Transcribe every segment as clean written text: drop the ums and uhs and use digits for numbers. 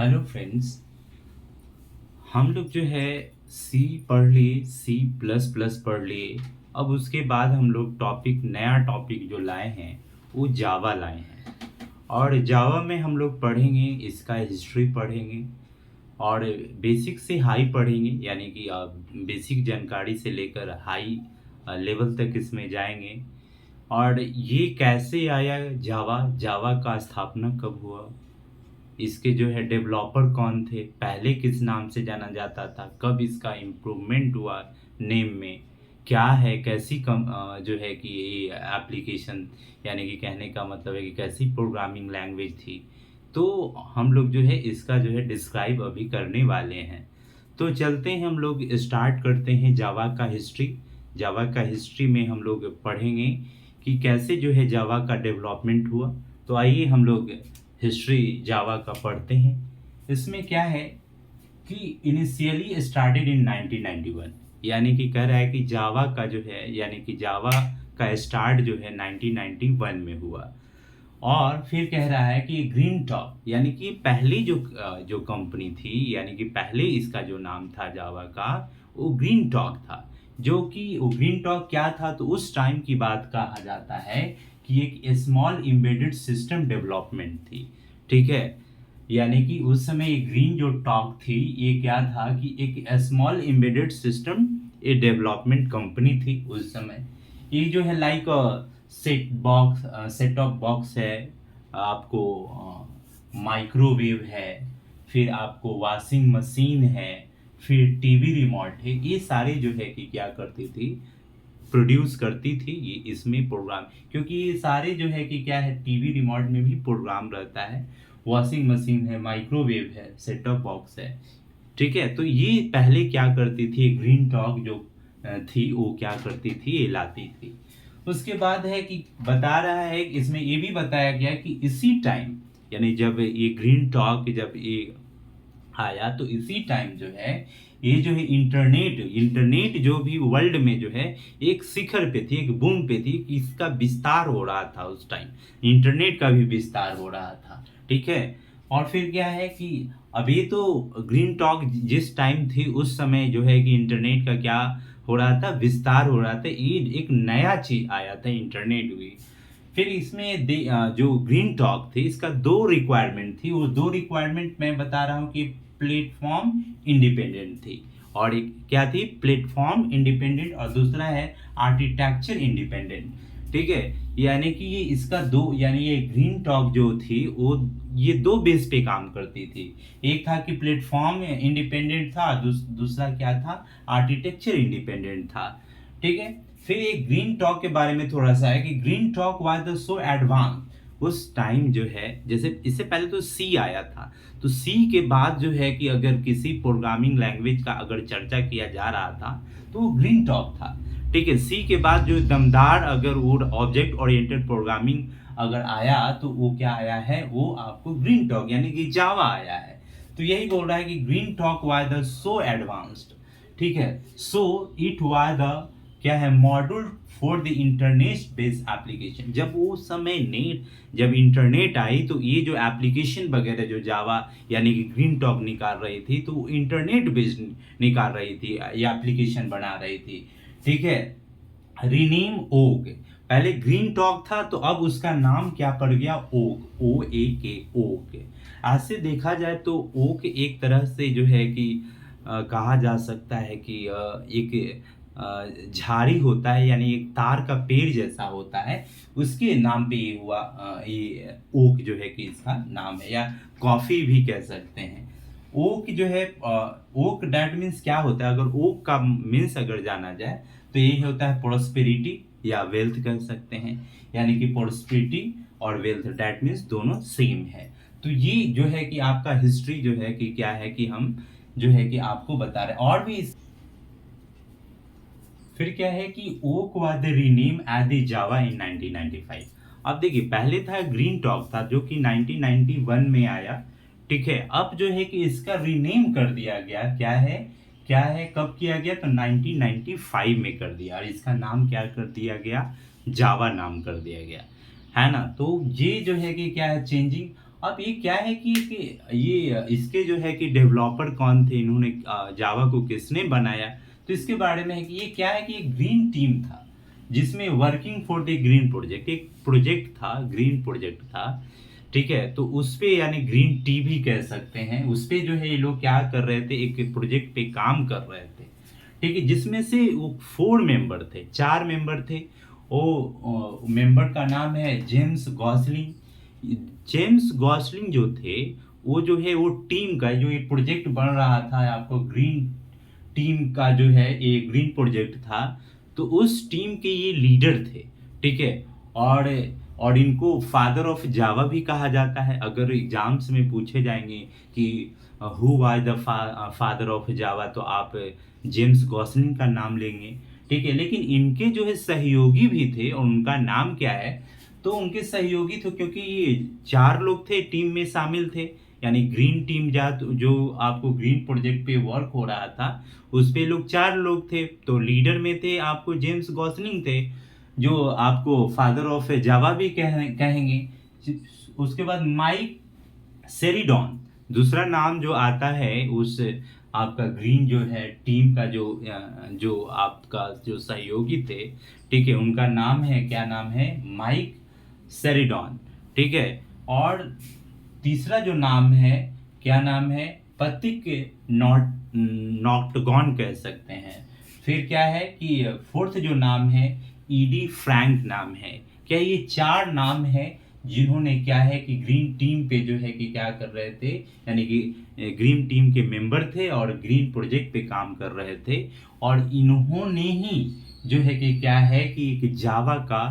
Hello friends. हम लोग जो है सी पढ़ लिए, सी प्लस प्लस पढ़ लिए। अब उसके बाद हम लोग नया टॉपिक जो लाए हैं वो जावा लाए हैं। और जावा में हम लोग पढ़ेंगे, इसका हिस्ट्री पढ़ेंगे और बेसिक से हाई पढ़ेंगे, यानी कि बेसिक जानकारी से लेकर हाई लेवल तक इसमें जाएंगे। और ये कैसे आया जावा, जावा का स्थापना कब हुआ, इसके जो है डेवलपर कौन थे, पहले किस नाम से जाना जाता था, कब इसका इम्प्रूवमेंट हुआ नेम में, क्या है, कैसी जो है कि ये एप्लीकेशन, यानी कि कहने का मतलब है कि कैसी प्रोग्रामिंग लैंग्वेज थी। तो हम लोग जो है इसका जो है डिस्क्राइब अभी करने वाले हैं। तो चलते हैं, हम लोग स्टार्ट करते हैं जावा का हिस्ट्री। जावा का हिस्ट्री में हम लोग पढ़ेंगे कि कैसे जो है जावा का डेवलपमेंट हुआ। तो आइए हम लोग हिस्ट्री जावा का पढ़ते हैं। इसमें क्या है कि इनिशियली स्टार्टेड इन 1991, यानी कि कह रहा है कि जावा का जो है, यानी कि जावा का स्टार्ट जो है 1991 में हुआ। और फिर कह रहा है कि ग्रीन टॉप, यानी कि पहली जो कंपनी थी, यानी कि पहले इसका जो नाम था जावा का, वो ग्रीन टॉक था। जो कि वो ग्रीन टॉक क्या था, तो उस टाइम की बात कहा जाता है कि एक स्मॉल एम्बेडेड सिस्टम डेवलपमेंट थी। ठीक है, यानी कि उस समय ये ग्रीन जो टॉक थी, ये क्या था कि एक स्मॉल एम्बेडेड सिस्टम, ये डेवलपमेंट कंपनी थी उस समय। ये जो है लाइक सेट टॉप बॉक्स है, आपको माइक्रोवेव है, फिर आपको वॉशिंग मशीन है, फिर टीवी रिमोट है। ये सारे जो है कि क्या करती थी, प्रोड्यूस करती थी ये इसमें प्रोग्राम। क्योंकि ये सारे जो है कि क्या है, टीवी रिमोट में भी प्रोग्राम रहता है, वॉशिंग मशीन है, माइक्रोवेव है, सेट टॉप बॉक्स है। ठीक है, तो ये पहले क्या करती थी, ग्रीन टॉक जो थी वो क्या करती थी, ये लाती थी। उसके बाद है कि बता रहा है कि इसमें ये भी बताया गया कि इसी टाइम, यानी जब ये ग्रीन टॉक जब ये आया, तो इसी टाइम जो है ये जो है इंटरनेट इंटरनेट जो भी वर्ल्ड में जो है एक शिखर पे थी, एक बूम पे थी कि इसका विस्तार हो रहा था। उस टाइम इंटरनेट का भी विस्तार हो रहा था। ठीक है, और फिर क्या है कि अभी तो ग्रीन टॉक जिस टाइम थी, उस समय जो है कि इंटरनेट का क्या हो रहा था, विस्तार हो रहा था। ये एक नया चीज आया था, इंटरनेट हुई। फिर इसमें जो ग्रीन टॉक थी, इसका दो रिक्वायरमेंट थी। वो दो रिक्वायरमेंट मैं बता रहा हूँ कि प्लेटफॉर्म इंडिपेंडेंट थी। और एक क्या थी, प्लेटफॉर्म इंडिपेंडेंट, और दूसरा है आर्किटेक्चर इंडिपेंडेंट। ठीक है, यानी कि ये इसका दो, यानी ये ग्रीन टॉक जो थी वो ये दो बेस पे काम करती थी। एक था कि प्लेटफॉर्म इंडिपेंडेंट था, दूसरा क्या था, आर्किटेक्चर इंडिपेंडेंट था। ठीक है, फिर एक ग्रीन टॉक के बारे में थोड़ा सा है कि green talk was the so advance. उस टाइम जो है, जैसे इससे पहले तो सी आया था, तो सी के बाद जो है कि अगर किसी प्रोग्रामिंग लैंग्वेज का अगर चर्चा किया जा रहा था तो वो ग्रीन टॉक था। ठीक है, सी के बाद जो दमदार अगर वो ऑब्जेक्ट ओरिएंटेड प्रोग्रामिंग अगर आया, तो वो क्या आया है, वो आपको ग्रीन टॉक यानी कि जावा आया है। तो यही बोल रहा है कि green talk was the so advanced. ठीक है, सो इट वाज द क्या है, module for the internet based application. जब वो समय नेट जब इंटरनेट आई, तो ये जो एप्लीकेशन वगैरह जो जावा यानी कि ग्रीन टॉक निकाल रही थी, तो वो इंटरनेट बेस्ड निकाल रही थी, या एप्लीकेशन बना रही थी। ठीक है, रीनेम ओग, पहले ग्रीन टॉक था तो अब उसका नाम क्या पड़ गया, ओग, ओ ए के, ओग। ऐसे देखा जाए तो ओग एक तरह से जो है कि कहा जा सकता है कि एक झाड़ी होता है, यानी एक तार का पेड़ जैसा होता है, उसके नाम पे ये हुआ। ये ओक जो है कि इसका नाम है, या कॉफी भी कह सकते हैं। ओक जो है, ओक डैट मीन्स क्या होता है, अगर ओक का मीन्स अगर जाना जाए तो यही होता है प्रोस्पेरिटी या वेल्थ कह सकते हैं। यानी कि प्रोस्पेरिटी और वेल्थ डैट मीन्स दोनों सेम है। तो ये जो है कि आपका हिस्ट्री जो है कि क्या है कि हम जो है कि आपको बता रहे हैं। और भी फिर क्या है कि Oak was the rename as the Java in 1995। अब देखिए, पहले था ग्रीन टॉक था जो कि 1991 में आया। ठीक है, अब जो है कि इसका रीनेम कर दिया गया, क्या है, कब किया गया, तो 1995 में कर दिया, और इसका नाम क्या कर दिया गया, जावा नाम कर दिया गया, है ना। तो ये जो है कि क्या है, चेंजिंग। अब ये क्या है कि ये इसके जो है कि डेवलपर कौन थे, इन्होंने जावा को किसने बनाया, तो इसके बारे में है कि ये क्या है कि एक ग्रीन टीम था जिसमें working for the green project, एक प्रोजेक्ट था, ग्रीन प्रोजेक्ट था। ठीक है, तो उस पे यानी ग्रीन टी भी कह सकते हैं, उस पे जो है ये लोग क्या कर रहे थे, एक प्रोजेक्ट पे काम कर रहे थे। ठीक है, जिसमें से वो 4 मेंबर थे, 4 मेंबर थे। वो मेंबर का नाम है जेम्स गॉसलिंग। जेम्स गॉसलिंग जो थे, वो जो है वो टीम का जो ये प्रोजेक्ट बन रहा था, आपको ग्रीन टीम का जो है ये ग्रीन प्रोजेक्ट था, तो उस टीम के ये लीडर थे। ठीक है, और और इनको फादर ऑफ जावा भी कहा जाता है। अगर एग्जाम्स में पूछे जाएंगे कि who was the father of Java, तो आप जेम्स गॉसलिंग का नाम लेंगे। ठीक है, लेकिन इनके जो है सहयोगी भी थे, और उनका नाम क्या है, तो उनके सहयोगी थे क्योंकि ये 4 लोग थे टीम में शामिल थे, यानी ग्रीन टीम जात जो आपको ग्रीन प्रोजेक्ट पे वर्क हो रहा था, उस पे लोग 4 लोग थे। तो लीडर में थे आपको जेम्स गॉसलिंग थे, जो आपको फादर ऑफ जावा भी कहेंगे। उसके बाद माइक सेरिडॉन, दूसरा नाम जो आता है उस आपका ग्रीन जो है टीम का जो आपका जो सहयोगी थे। ठीक है, उनका नाम है, क्या नाम है, माइक सेरिडॉन। ठीक है, और तीसरा जो नाम है, क्या नाम है, पथिक नॉक्टगॉन कह सकते हैं। फिर क्या है कि फोर्थ जो नाम है, ईडी फ्रैंक नाम है। क्या ये 4 नाम है जिन्होंने क्या है कि ग्रीन टीम पे जो है कि क्या कर रहे थे, यानी कि ग्रीन टीम के मेंबर थे और ग्रीन प्रोजेक्ट पे काम कर रहे थे, और इन्होंने ही जो है कि क्या है कि एक जावा का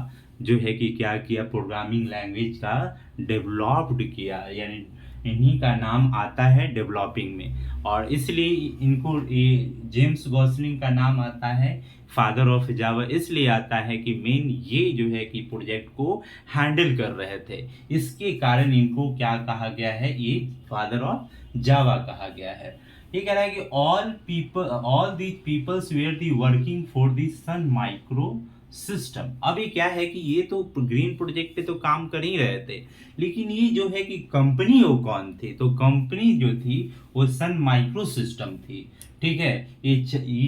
जो है कि क्या किया, प्रोग्रामिंग लैंग्वेज का डेवलप्ड किया, यानी इन्हीं का नाम आता है डेवलपिंग में, और इसलिए इनको ये जेम्स गॉसलिंग का नाम आता है फादर ऑफ जावा, इसलिए आता है कि मेन ये जो है कि प्रोजेक्ट को हैंडल कर रहे थे, इसके कारण इनको क्या कहा गया है, ये फादर ऑफ जावा कहा गया है। ये कह रहा है कि all these peoples where the working for the Sun Microsystem. अब ये क्या है कि ये तो ग्रीन प्रोजेक्ट पे तो काम कर ही रहे थे, लेकिन ये जो है कि कंपनी वो कौन थी, तो कंपनी जो थी वो सन माइक्रो सिस्टम थी। ठीक है, ये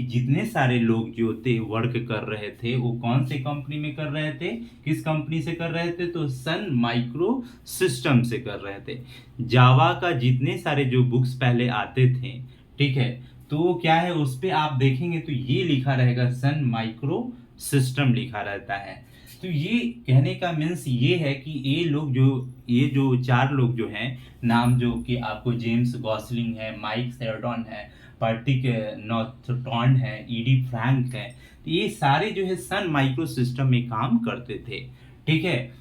जितने सारे लोग जो थे वर्क कर रहे थे, वो कौन से कंपनी में कर रहे थे, किस कंपनी से कर रहे थे, तो सन माइक्रो सिस्टम से कर रहे थे। जावा का जितने सारे जो बुक्स पहले आते थे, ठीक है, तो वो क्या है, उस पे आप देखेंगे तो ये लिखा रहेगा सन माइक्रो सिस्टम लिखा रहता है। तो ये कहने का मीन्स ये है कि ये जो 4 लोग जो हैं, नाम जो कि आपको जेम्स गॉसलिंग है, माइक सेरडॉन है, पर्टिक नॉर्थटॉन है, ईडी फ्रैंक है, तो ये सारे जो है सन माइक्रो सिस्टम में काम करते थे। ठीक है,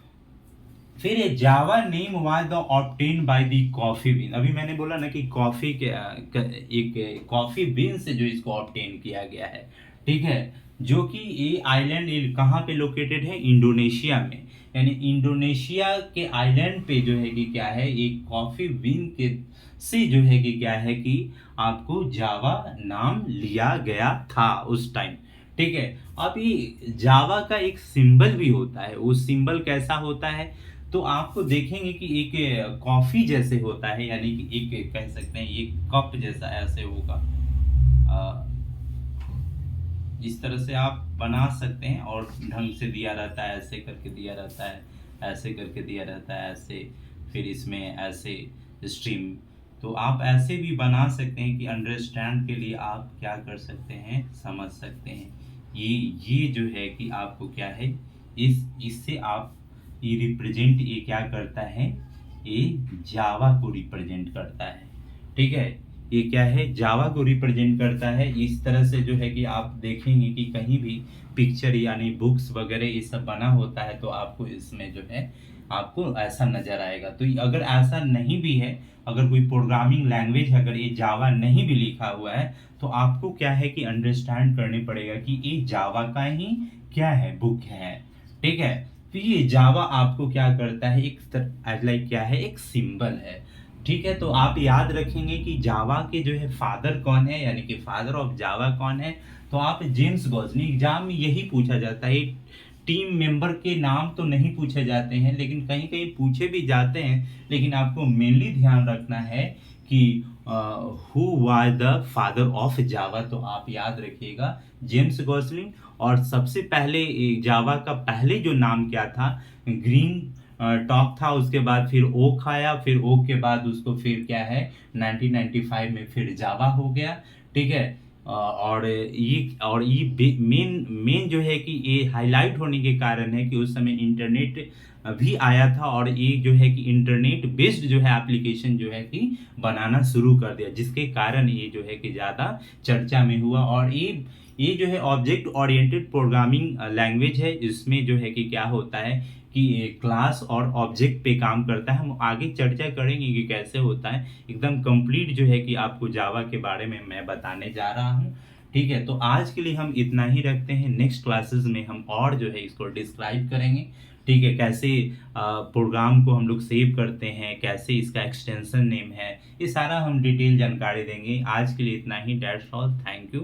फिर Java name was the obtain by the coffee bean. अभी मैंने बोला ना कि कॉफी के एक कॉफी बीन से जो इसको ऑब्टेन किया गया है। ठीक है, जो कि ये आइलैंड कहाँ पे लोकेटेड है, इंडोनेशिया में, यानी इंडोनेशिया के आइलैंड पे जो है कि क्या है, एक कॉफी बीन के से जो है कि क्या है कि आपको जावा नाम लिया गया था उस टाइम। ठीक है, अब ये जावा का एक सिंबल भी होता है, वो सिंबल कैसा होता है, तो आपको देखेंगे कि एक कॉफी जैसे होता है, यानी कि एक कह सकते हैं ये कप जैसा ऐसे होगा, इस तरह से आप बना सकते हैं, और ढंग से दिया रहता है, ऐसे करके दिया रहता है, ऐसे करके दिया रहता है, ऐसे, फिर इसमें ऐसे स्ट्रीम, तो आप ऐसे भी बना सकते हैं कि अंडरस्टैंड के लिए आप क्या कर सकते हैं, समझ सकते हैं। ये जो है कि आपको क्या है, इससे आप ये रिप्रेजेंट, ये क्या करता है, ये जावा को रिप्रेजेंट करता है। ठीक है, ये क्या है, जावा को रिप्रेजेंट करता है। इस तरह से जो है कि आप देखेंगे कि कहीं भी पिक्चर यानी बुक्स वगैरह ये सब बना होता है, तो आपको इसमें जो है आपको ऐसा नज़र आएगा। तो अगर ऐसा नहीं भी है, अगर कोई प्रोग्रामिंग लैंग्वेज अगर ये जावा नहीं भी लिखा हुआ है, तो आपको क्या है कि अंडरस्टैंड करने पड़ेगा कि ये जावा का ही क्या है, बुक है। ठीक है, तो ये जावा आपको क्या करता है, एक लाइक क्या है, एक सिंबल है। ठीक है, तो आप याद रखेंगे कि जावा के जो है फादर कौन है, यानी कि फादर ऑफ जावा कौन है, तो आप जेम्स गॉसलिंग, एग्जाम में यही पूछा जाता है, टीम मेंबर के नाम तो नहीं पूछे जाते हैं, लेकिन कहीं कहीं पूछे भी जाते हैं। लेकिन आपको मेनली ध्यान रखना है कि who was the father of Java, तो आप याद रखिएगा जेम्स गॉसलिंग। और सबसे पहले जावा का पहले जो नाम क्या था, ग्रीन टॉक था। उसके बाद फिर ओक आया, फिर ओक के बाद उसको फिर क्या है 1995 में फिर जावा हो गया। ठीक है। और ये मेन मेन जो है कि ये हाईलाइट होने के कारण है कि उस समय इंटरनेट भी आया था, और ये जो है कि इंटरनेट बेस्ड जो है एप्लीकेशन जो है कि बनाना शुरू कर दिया, जिसके कारण ये जो है कि ज़्यादा चर्चा में हुआ। और ये जो है ऑब्जेक्ट ओरिएंटेड प्रोग्रामिंग लैंग्वेज है। इसमें जो है कि क्या होता है कि क्लास और ऑब्जेक्ट पे काम करता है। हम आगे चर्चा करेंगे कि कैसे होता है। एकदम कंप्लीट जो है कि आपको जावा के बारे में मैं बताने जा रहा हूँ। ठीक है, तो आज के लिए हम इतना ही रखते हैं। नेक्स्ट क्लासेस में हम और जो है इसको डिस्क्राइब करेंगे। ठीक है, कैसे प्रोग्राम को हम लोग सेव करते हैं, कैसे इसका एक्सटेंशन नेम है, ये सारा हम डिटेल जानकारी देंगे। आज के लिए इतना ही। That's all, thank you.